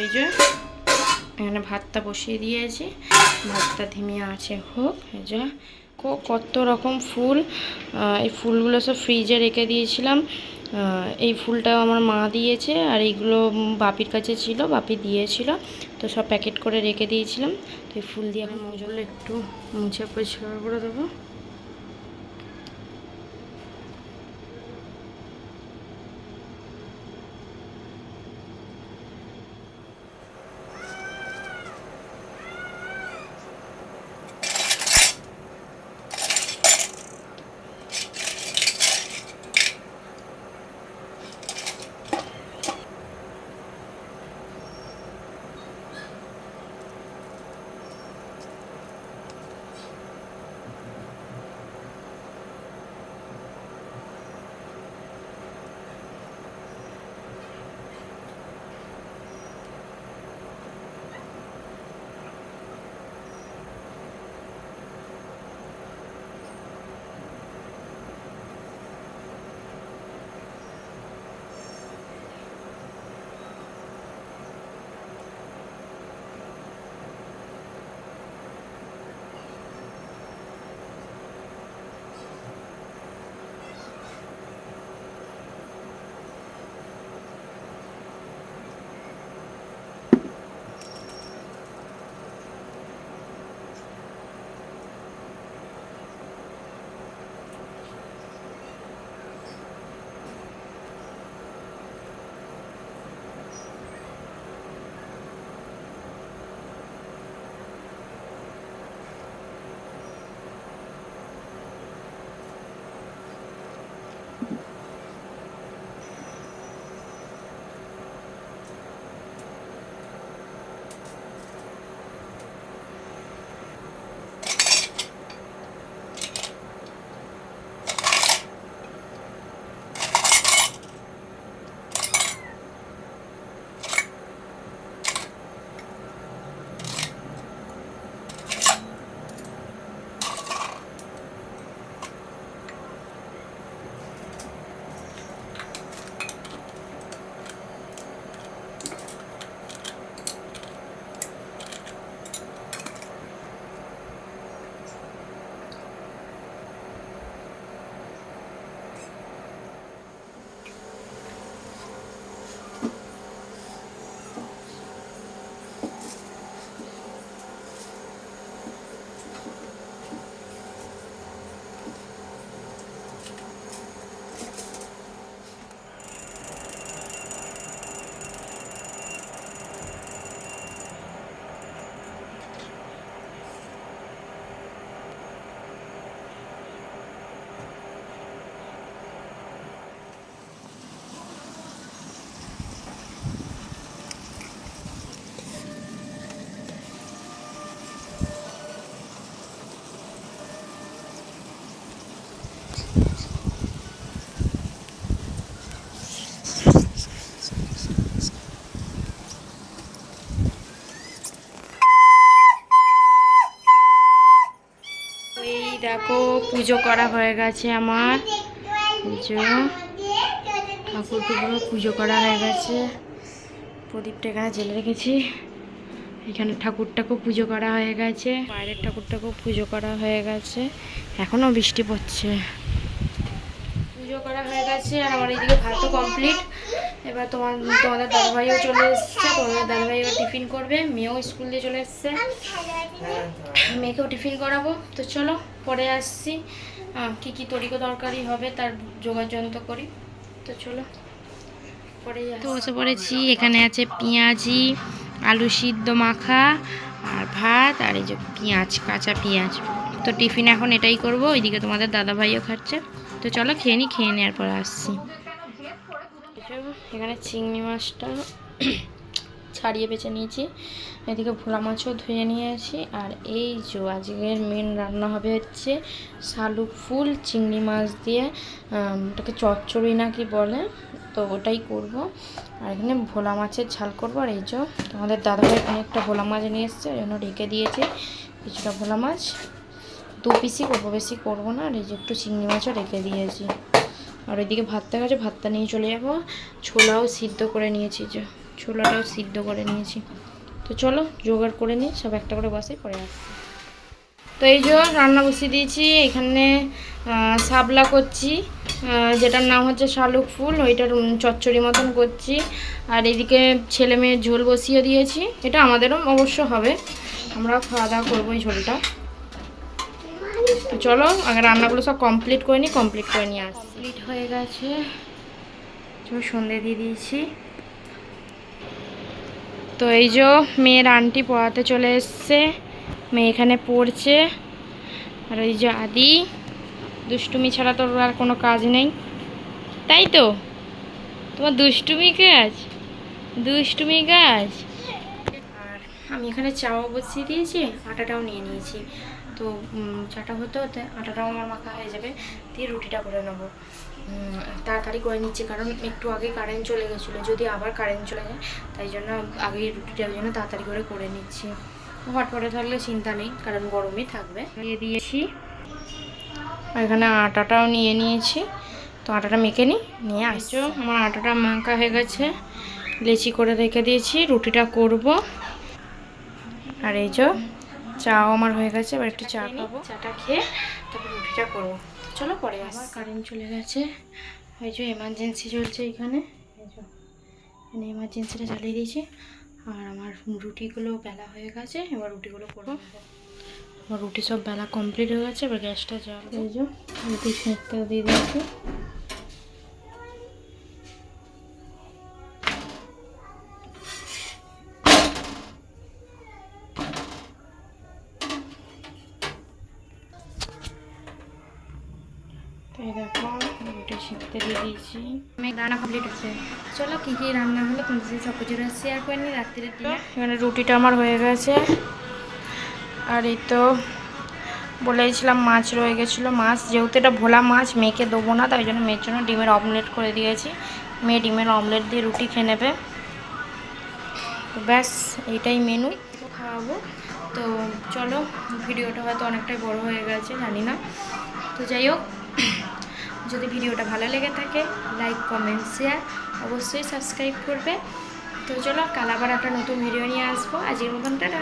এই যে এখানে ভাতটা বসিয়ে দিয়েছি, ভাতটা ধিমে আছে হোক। এই যে কত রকম ফুল, এই ফুলগুলো সব ফ্রিজে রেখে দিয়েছিলাম। এই ফুলটাও আমার মা দিয়েছে, আর এইগুলো বাপির কাছে ছিল, বাপি দিয়েছিল, তো সব প্যাকেট করে রেখে দিয়েছিলাম। তো এই ফুল দিয়ে এখন মজুল একটু মুছে পরিষ্কার করে দেবো। দেখো পুজো করা হয়ে গেছে আমার, ঠাকুরগুলো পুজো করা হয়ে গেছে। প্রদীপটা এখানে জেলে রেখেছি, এখানে ঠাকুরটাকেও পুজো করা হয়ে গেছে, বাইরের ঠাকুরটাকেও পুজো করা হয়ে গেছে, এখনও বৃষ্টি পড়ছে। পুজো করা হয়ে গেছে আর আমার এইদিকে ভাতও কমপ্লিট। এবার তোমাদের দাদাভাইও চলে এসছে, তোমাদের দাদাভাই এবার টিফিন করবে, মেয়েও স্কুল দিয়ে চলে এসছে, মেয়েকেও টিফিন করাবো। তো চলো পরে আসছি, কী কী তরিকো তরকারি হবে তার যোগাযন্ত্র করি। তো চলো পরে তো বসে পড়েছি। এখানে আছে পেঁয়াজি, আলু সিদ্ধ মাখা আর ভাত, আর এই যে পেঁয়াজ, কাঁচা পেঁয়াজ। তো টিফিন এখন এটাই করবো, ওইদিকে তোমাদের দাদাভাইও খাচ্ছে। তো চলো খেয়ে নিই, খেয়ে নেওয়ার পর আসছি। এখানে চিংড়ি মাছটা ছাড়িয়ে বেছে নিয়েছি, এদিকে ভোলা মাছও ধুয়ে নিয়েছি। আর এই যে আজকের মেন রান্না হবে হচ্ছে শালুক ফুল চিংড়ি মাছ দিয়ে, ওটাকে চচ্চড়ি না কি বলে, তো ওটাই করব। আর এখানে ভোলা মাছের ঝাল করবো। আর এই যে তোমাদের দাদাভাই অনেকটা ভোলা মাছ নিয়ে এসছে, এই জন্য রেখে দিয়েছি কিছুটা ভোলা মাছ, 2 পিসই করবো, বেশি করবো না। আর এই যে একটু চিংড়ি মাছও রেখে দিয়েছি। আর ওইদিকে ভাতটা গেছে, ভাতটা নিয়ে চলে যাবো। ছোলাও সিদ্ধ করে নিয়েছি, যে ছোলাটাও সিদ্ধ করে নিয়েছি। তো চলো জোগাড় করে নিই, সব একটা করে বসে পরে আসছি। তো এই যে রান্না বসিয়ে দিয়েছি, এখানে শাপলা করছি, যেটার নাম হচ্ছে শালুক ফুল, ওইটার চচ্চড়ি মতন করছি। আর এদিকে ছেলে মেয়ের ঝোল বসিয়ে দিয়েছি, এটা আমাদেরও অবশ্য হবে, আমরাও খাওয়া দাওয়া করবো এই ঝোলটা। তো চলো আগে রান্নাগুলো সব কমপ্লিট করে নিই, কমপ্লিট করে নিয়ে আসি। কমপ্লিট হয়ে গেছে, সন্ধে দিয়ে দিয়েছি। তো এই যে মেয়ের আন্টি পড়াতে চলে এসছে, মেয়ে এখানে পড়ছে। আর এই যে আদি, দুষ্টুমি ছাড়া তোর আর কোনো কাজ নেই, তাই তো? তোমার দুষ্টুমি কাজ, দুষ্টুমি কাজ। আর আমি এখানে চাও বসিয়ে দিয়েছি, আটাটাও নিয়ে নিয়েছি। তো চাটা হতে হতে আটাটাও আমার মাখা হয়ে যাবে, দিয়ে রুটিটা করে নেবো। তাড়াতাড়ি করে নিচ্ছি, কারণ একটু আগে কারেন্ট চলে গেছিলো, যদি আবার কারেন্ট চলে যায় তাই জন্য আগেই রুটিটা ওই জন্য তাড়াতাড়ি করে নিচ্ছি। হটপটে থাকলে চিন্তা নেই, কারণ গরমই থাকবে। দিয়ে দিয়েছি, এখানে আটাটাও নিয়ে নিয়েছি। তো আটাটা মেখে নিয়ে আসছো। আমার আটাটা মাখা হয়ে গেছে, লেচি করে রেখে দিয়েছি, রুটিটা করব। আর এই যে চাও আমার হয়ে গেছে, এবার একটু চা খাবো, চাটা খেয়ে তারপর রুটিটা করবো। চলো পরে আবার কারেন্ট চলে গেছে, এই যে এমার্জেন্সি চলছে এখানে, এখানে এমার্জেন্সিটা চালিয়ে দিয়েছি। আর আমার রুটিগুলো বেলা হয়ে গেছে, এবার রুটিগুলো করবো। আমার রুটি সব বেলা কমপ্লিট হয়ে গেছে, এবার গ্যাসটা জ্বালবো। এই যে রুটি সেঁকটা দিয়ে দিয়েছি। দেখো রুটি সেঁকতে দিয়ে দিয়েছি, রান্না কমপ্লিট হচ্ছে। চলো কী কী রান্না হলো তোমাদের সাথে সব কিছু শেয়ার করে নিই। রাত্রির দিনে এখানে রুটিটা আমার হয়ে গেছে। আর এই তো বলেছিলাম মাছ রয়ে গেছিলো, মাছ যেহেতু এটা ভোলা মাছ মেয়েকে দেবো না, তাই জন্য মেয়ের জন্য ডিমের অমলেট করে দিয়েছি। মেয়ে ডিমের অমলেট দিয়ে রুটি খেয়ে নেবে। তো ব্যাস এইটাই মেনু, খাওয়াবো। তো চলো, ভিডিওটা হয়তো অনেকটাই বড় হয়ে গেছে জানি না। তো যাই হোক, যদি ভিডিওটা ভালো লেগে থাকে লাইক কমেন্ট শেয়ার অবশ্যই সাবস্ক্রাইব করবে। তো চলো কাল আবার একটা নতুন ভিডিও নিয়ে আসবো। আজকের মতন টাটা।